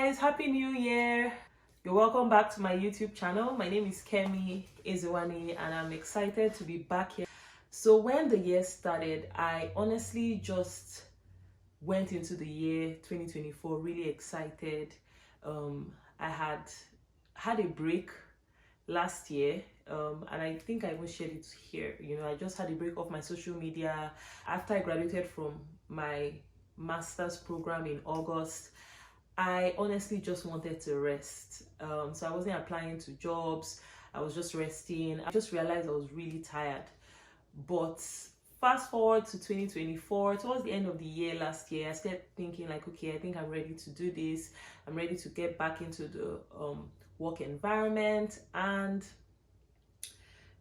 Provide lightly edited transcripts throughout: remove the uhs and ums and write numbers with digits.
guys, happy new year. You're welcome back to my YouTube channel. My name is Kemi Eziwani and I'm excited to be back here. So when the year started, I honestly just went into the year 2024 really excited. I had a break last year, and I think I even shared it here. I just had a break off my social media after I graduated from my master's program in August. I honestly just wanted to rest. So I wasn't applying to jobs. I was just resting. I just realized I was really tired. But fast forward to 2024, towards the end of the year last year, I started thinking like, okay, I think I'm ready to do this. I'm ready to get back into the work environment. And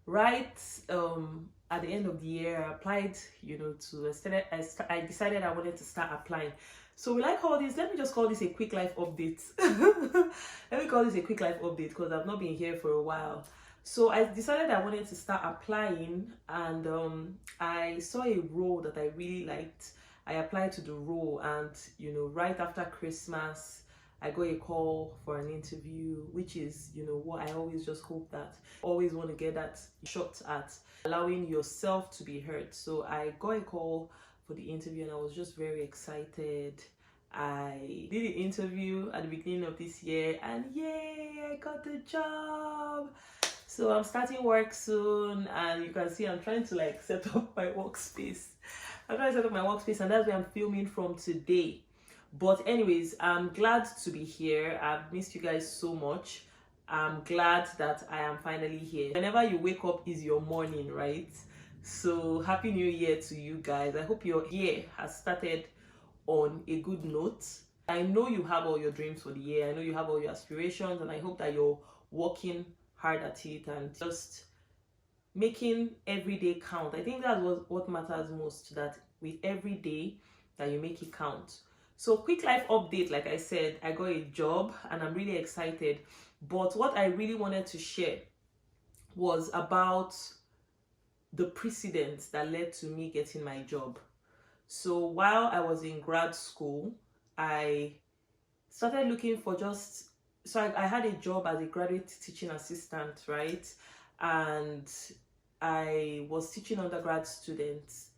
right at the end of the year, I applied, I decided I wanted to start applying. So will I call this, let me just call this a quick life update. Let me call this a quick life update because I've not been here for a while. So I decided I wanted to start applying, and I saw a role that I really liked. I applied to the role, and right after Christmas, I got a call for an interview, which is, what I always just hope that, always want to get that shot at allowing yourself to be heard. So I got a call for the interview and I was just very excited. I did the interview at the beginning of this year and yay, I got the job. So I'm starting work soon, and you can see I'm trying to like set up my workspace. I'm trying to set up my workspace, and that's where I'm filming from today. But anyways, I'm glad to be here. I've missed you guys so much. I'm glad that I am finally here. Whenever you wake up is your morning, right? So happy new year to you guys. I hope your year has started on a good note. I know you have all your dreams for the year. I know you have all your aspirations, and I hope that you're working hard at it and just making every day count. I think that's what matters most, that with every day that you make it count. So quick life update, like I said, I got a job and I'm really excited. But what I really wanted to share was about the precedents that led to me getting my job. So while I was in grad school, I started looking for I had a job as a graduate teaching assistant, right? And I was teaching undergrad students.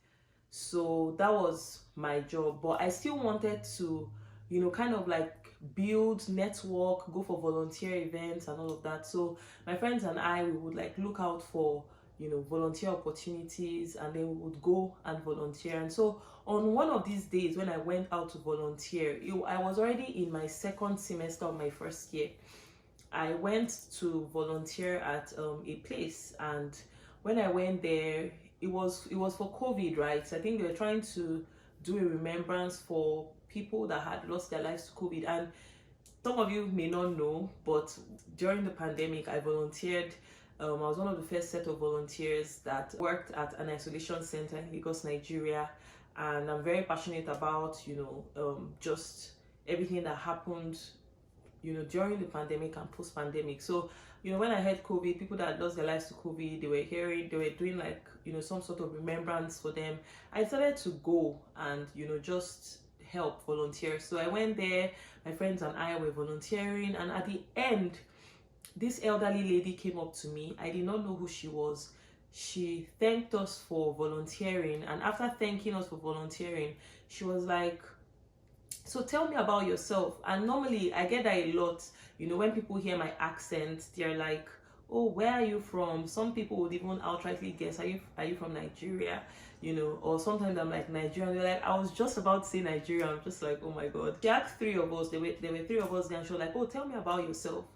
So that was my job, but I still wanted to, kind of like build network, go for volunteer events and all of that. So my friends and I, we would like look out for, volunteer opportunities, and then we would go and volunteer. And so on one of these days when I went out to volunteer, I was already in my second semester of my first year. I went to volunteer at a place, and when I went there, it was for COVID, right? So I think they were trying to do a remembrance for people that had lost their lives to COVID. And some of you may not know, but during the pandemic, I volunteered. I was one of the first set of volunteers that worked at an isolation center in Lagos, Nigeria. And I'm very passionate about, just everything that happened, during the pandemic and post-pandemic. So, when I heard COVID, people that lost their lives to COVID, they were doing like, some sort of remembrance for them. I decided to go and, just help volunteer. So I went there, my friends and I were volunteering, and at the end, this elderly lady came up to me. I did not know who she was. She thanked us for volunteering, and after thanking us for volunteering, she was like, so tell me about yourself. And normally I get that a lot, when people hear my accent, they're like, oh, where are you from? Some people would even outrightly guess, are you from Nigeria? Or sometimes I'm like, Nigerian. They're like, I was just about to say Nigeria. I'm just like, oh my god. She asked three of us, there were three of us there, and she was like, oh, tell me about yourself.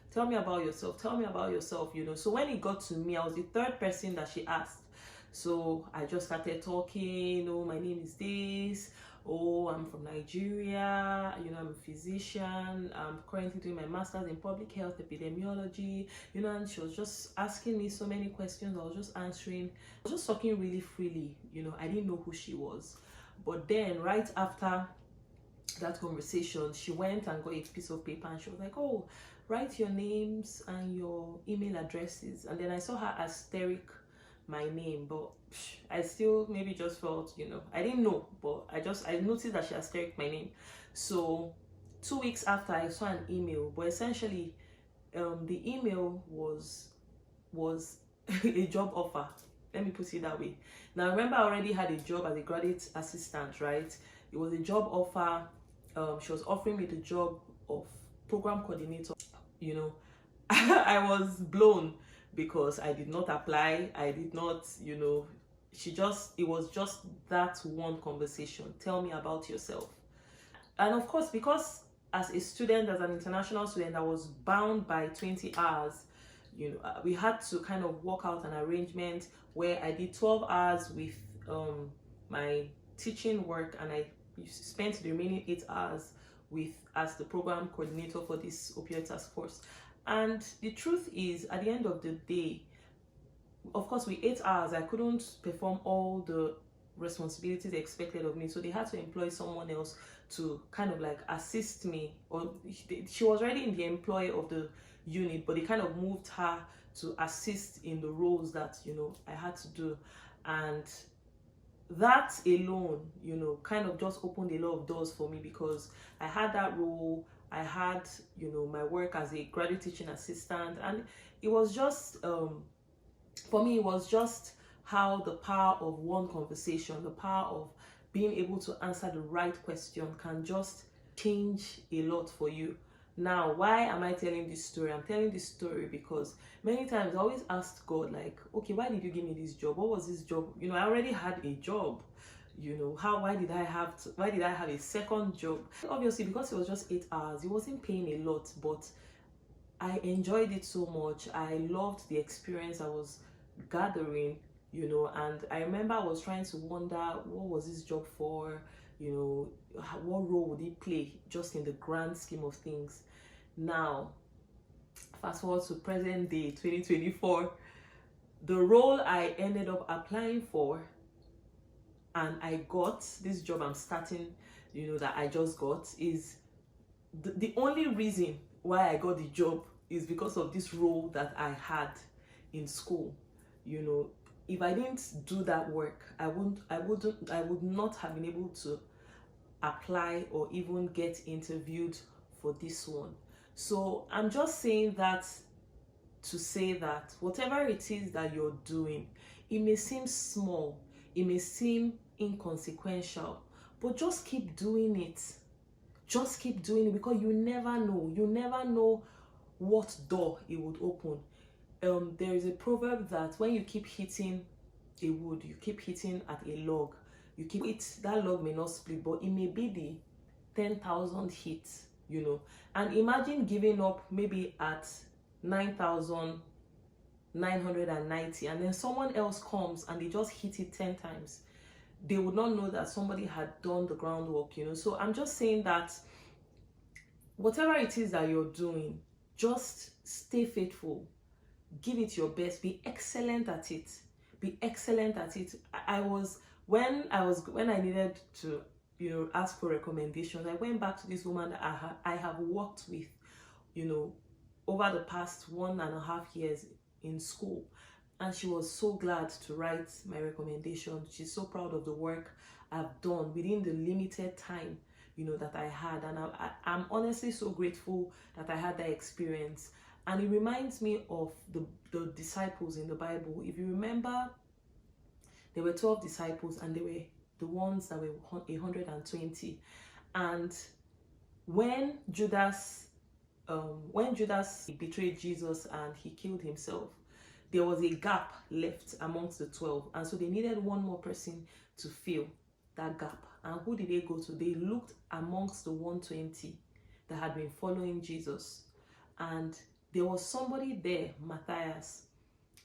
Tell me about yourself. Tell me about yourself. So when it got to me, I was the third person that she asked. So I just started talking. Oh, my name is this. Oh, I'm from Nigeria. I'm a physician. I'm currently doing my master's in public health epidemiology. And she was just asking me so many questions. I was just answering. I was just talking really freely. I didn't know who she was. But then right after that conversation, she went and got a piece of paper and she was like, oh, write your names and your email addresses. And then I saw her asterisk my name, but I still maybe just felt, I didn't know, but I noticed that she asterisked my name. So 2 weeks after, I saw an email, but essentially the email was a job offer. Let me put it that way. Now remember, I already had a job as a graduate assistant, right? It was a job offer. She was offering me the job of program coordinator. You know, I was blown because I did not apply. I did not, you know, it was just that one conversation. Tell me about yourself. And of course, because as a student, as an international student, I was bound by 20 hours. You know, we had to kind of work out an arrangement where I did 12 hours with my teaching work, and I spent the remaining 8 hours with as the program coordinator for this opioid task force. And the truth is, at the end of the day, of course, with 8 hours, I couldn't perform all the responsibilities expected of me, so they had to employ someone else to kind of like assist me. Or she was already in the employ of the unit, but they kind of moved her to assist in the roles that, you know, I had to do. And that alone, you know, kind of just opened a lot of doors for me, because I had that role, I had, you know, my work as a graduate teaching assistant, and it was just for me, it was just how the power of one conversation, the power of being able to answer the right question can just change a lot for you. Now, why am I telling this story? I'm telling this story because many times I always asked God, like, okay, why did you give me this job? What was this job? You know, I already had a job. You know, why did I have a second job? Obviously, because it was just 8 hours, it wasn't paying a lot, but I enjoyed it so much. I loved the experience I was gathering, you know. And I remember I was trying to wonder, what was this job for? You know, what role would it play just in the grand scheme of things? Now, fast forward to present day 2024, the role I ended up applying for and I got, this job I'm starting, you know, that I just got, is the only reason why I got the job is because of this role that I had in school. You know, if I didn't do that work, I would not have been able to apply or even get interviewed for this one. So I'm just saying that to say that whatever it is that you're doing, it may seem small, it may seem inconsequential, but just keep doing it. Just keep doing it, because you never know what door it would open. There is a proverb that when you keep hitting a wood, you keep hitting at a log, you keep it, that log may not split, but it may be the 10,000 hits, you know. And imagine giving up maybe at 9,990, and then someone else comes and they just hit it 10 times. They would not know that somebody had done the groundwork, you know. So I'm just saying that whatever it is that you're doing, just stay faithful, give it your best, be excellent at it. Be excellent at it. When I needed to, you know, ask for recommendations, I went back to this woman that I have worked with, you know, over the past 1.5 years in school, and she was so glad to write my recommendation. She's so proud of the work I've done within the limited time, you know, that I had. And I'm honestly so grateful that I had that experience. And it reminds me of the disciples in the Bible. If you remember, there were 12 disciples, and they were the ones that were 120. And when Judas betrayed Jesus and he killed himself, there was a gap left amongst the 12, and so they needed one more person to fill that gap. And who did they go to? They looked amongst the 120 that had been following Jesus, and there was somebody there, Matthias.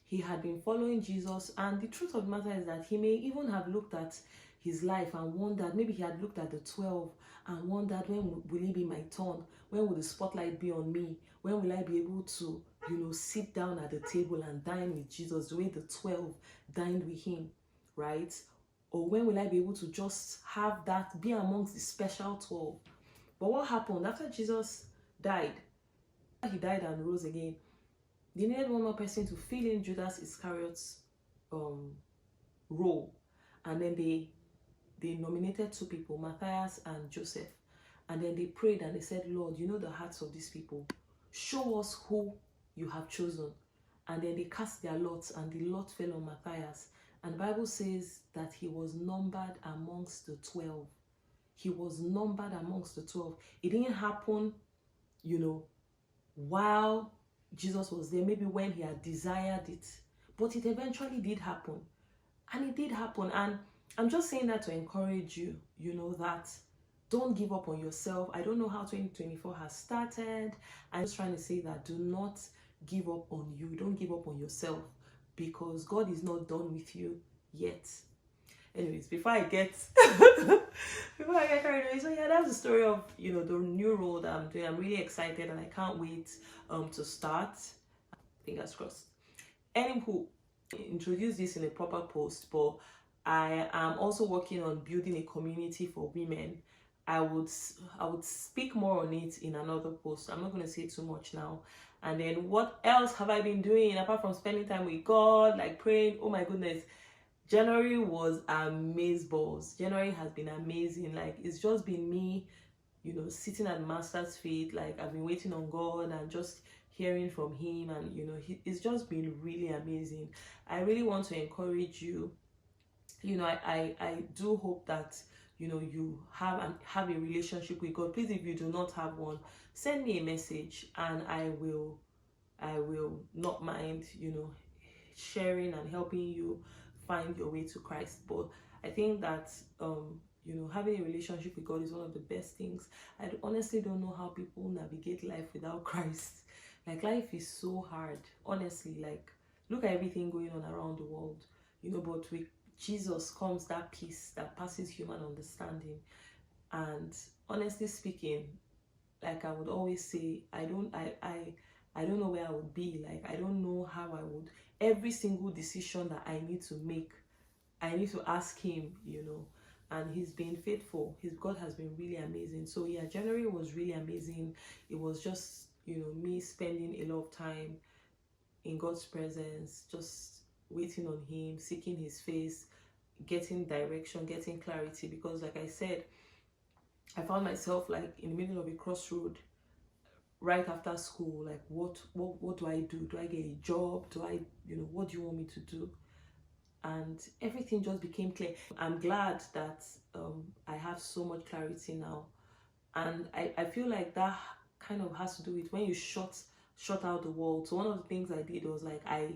He had been following Jesus, and the truth of the matter is that he may even have looked at his life and wondered, maybe he had looked at the 12 and wondered, when will it be my turn? When will the spotlight be on me? When will I be able to, you know, sit down at the table and dine with Jesus the way the 12 dined with him, right? Or when will I be able to just have that, be amongst the special 12? But what happened after Jesus died? He died and rose again. They needed one more person to fill in Judas Iscariot's role, and then they nominated 2 people, Matthias and Joseph. And then they prayed and they said, Lord, you know the hearts of these people. Show us who you have chosen. And then they cast their lots, and the lot fell on Matthias. And the Bible says that he was numbered amongst the 12. He was numbered amongst the 12. It didn't happen, you know, while Jesus was there, maybe when he had desired it. But it eventually did happen. And it did happen. And I'm just saying that to encourage you, you know, that don't give up on yourself. I don't know how 2024 has started. I'm just trying to say that do not give up on you. Don't give up on yourself, because God is not done with you yet. Anyways, before I get carried away, so yeah, that's the story of, you know, the new role that I'm doing. I'm really excited and I can't wait to start. Fingers crossed. Anywho, introduce this in a proper post, but I am also working on building a community for women. I would speak more on it in another post. I'm not going to say too much now. And then what else have I been doing apart from spending time with God, like praying? Oh my goodness, January was amazeballs. January has been amazing. Like, it's just been me, you know, sitting at Master's feet. Like, I've been waiting on God and just hearing from him, and you know, it's just been really amazing. I really want to encourage you. You know, I do hope that, you know, you have a relationship with God. Please, if you do not have one, send me a message and I will not mind, you know, sharing and helping you find your way to Christ. But I think that you know, having a relationship with God is one of the best things. I honestly don't know how people navigate life without Christ. Like, life is so hard, honestly. Like, look at everything going on around the world, you know, but with Jesus comes that peace that passes human understanding. And honestly speaking, like I would always say, I don't know where I would be. Like, I don't know how I would. Every single decision that I need to make, I need to ask him, you know, and he's been faithful. God has been really amazing. So yeah, January was really amazing. It was just, you know, me spending a lot of time in God's presence, just waiting on him, seeking his face, getting direction, getting clarity. Because like I said, I found myself like in the middle of a crossroad right after school. Like, what do I do? Do I get a job? Do I, you know, what do you want me to do? And everything just became clear. I'm glad that I have so much clarity now. And I feel like that kind of has to do with when you shut out the world. So one of the things I did was like I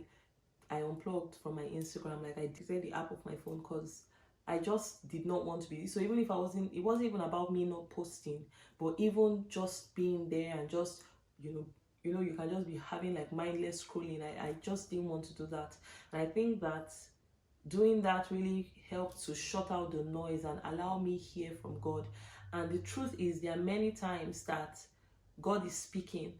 unplugged from my Instagram. Like, I deleted the app of my phone because I just did not want to be. So even if it wasn't even about me not posting, but even just being there and just, you know, you can just be having like mindless scrolling. I just didn't want to do that. And I think that doing that really helped to shut out the noise and allow me hear from God. And the truth is, there are many times that God is speaking,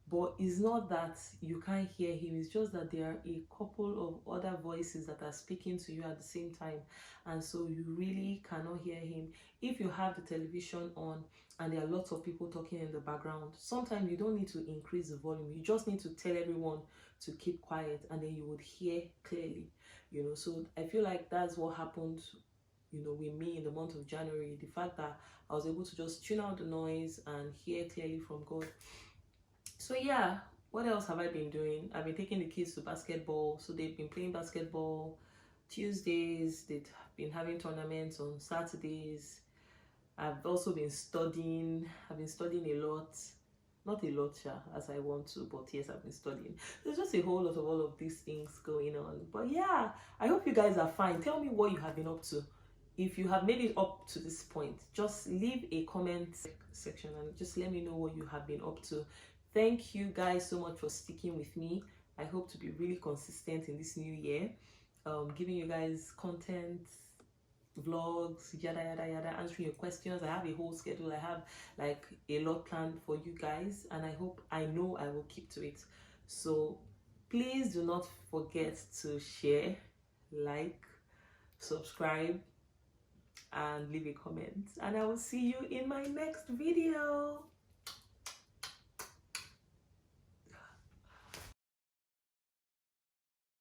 but it's not that you can't hear him. It's just that there are a couple of other voices that are speaking to you at the same time, and so you really cannot hear him. If you have the television on and there are lots of people talking in the background, sometimes you don't need to increase the volume. You just need to tell everyone to keep quiet, and then you would hear clearly, you know. So I feel like that's what happened, you know, with me in the month of January. The fact that I was able to just tune out the noise and hear clearly from God. So yeah, what else have I been doing? I've been taking the kids to basketball. So they've been playing basketball Tuesdays. They've been having tournaments on Saturdays. I've also been studying. I've been studying a lot. Not a lot, as I want to, but yes, I've been studying. There's just a whole lot of all of these things going on. But yeah, I hope you guys are fine. Tell me what you have been up to. If you have made it up to this point, just leave a comment section and just let me know what you have been up to. Thank you guys so much for sticking with me. I hope to be really consistent in this new year, giving you guys content, vlogs, yada yada yada, answering your questions. I have a whole schedule. I have like a lot planned for you guys, and I know I will keep to it. So please do not forget to share, like, subscribe, and leave a comment, and I will see you in my next video.